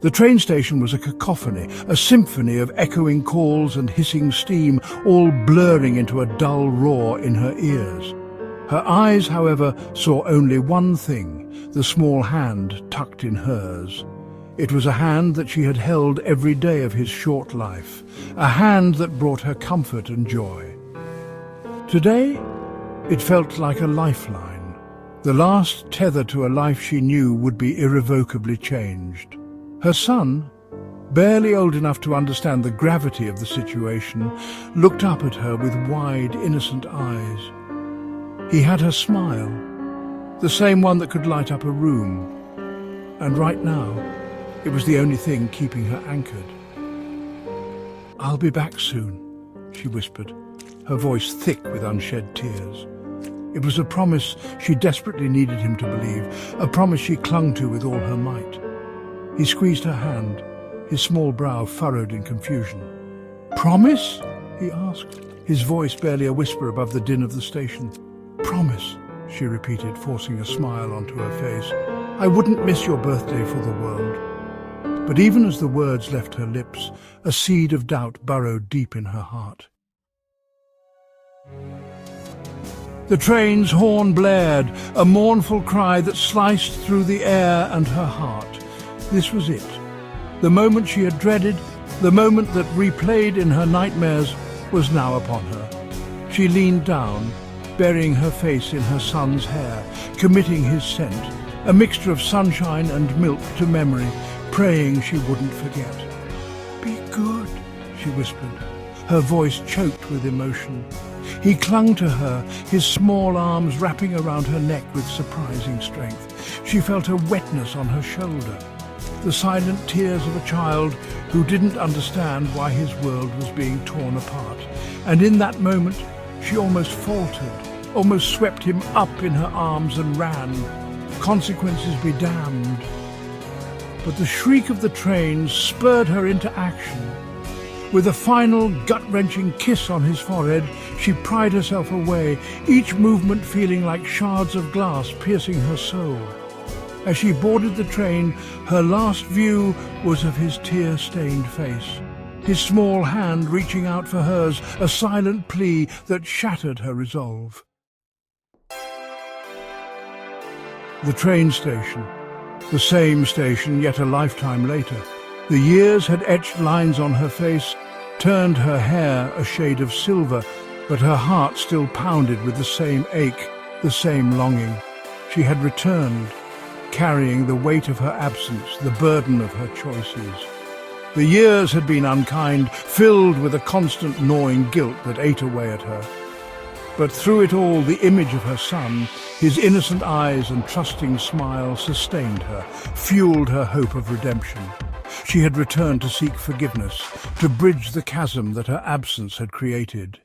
The train station was a cacophony, a symphony of echoing calls and hissing steam, all blurring into a dull roar in her ears. Her eyes, however, saw only one thing, the small hand tucked in hers. It was a hand that she had held every day of his short life, a hand that brought her comfort and joy. Today, it felt like a lifeline. The last tether to a life she knew would be irrevocably changed. Her son, barely old enough to understand the gravity of the situation, looked up at her with wide, innocent eyes. He had her smile, the same one that could light up a room. And right now, it was the only thing keeping her anchored. "I'll be back soon," she whispered, her voice thick with unshed tears. It was a promise she desperately needed him to believe, a promise she clung to with all her might. He squeezed her hand, his small brow furrowed in confusion. "Promise?" he asked, his voice barely a whisper above the din of the station. "Promise," she repeated, forcing a smile onto her face. "I wouldn't miss your birthday for the world." But even as the words left her lips, a seed of doubt burrowed deep in her heart. The train's horn blared, a mournful cry that sliced through the air and her heart. This was it. The moment she had dreaded, the moment that replayed in her nightmares, was now upon her. She leaned down, burying her face in her son's hair, committing his scent, a mixture of sunshine and milk to memory, praying she wouldn't forget. "Be good," she whispered, her voice choked with emotion. He clung to her, his small arms wrapping around her neck with surprising strength. She felt a wetness on her shoulder, the silent tears of a child who didn't understand why his world was being torn apart. And in that moment, she almost faltered, almost swept him up in her arms and ran. Consequences be damned. But the shriek of the train spurred her into action. With a final gut-wrenching kiss on his forehead, she pried herself away, each movement feeling like shards of glass piercing her soul. As she boarded the train, her last view was of his tear-stained face, his small hand reaching out for hers, a silent plea that shattered her resolve. The train station, the same station yet a lifetime later. The years had etched lines on her face, turned her hair a shade of silver, but her heart still pounded with the same ache, the same longing. She had returned, carrying the weight of her absence, the burden of her choices. The years had been unkind, filled with a constant gnawing guilt that ate away at her. But through it all, the image of her son, his innocent eyes and trusting smile sustained her, fueled her hope of redemption. She had returned to seek forgiveness, to bridge the chasm that her absence had created.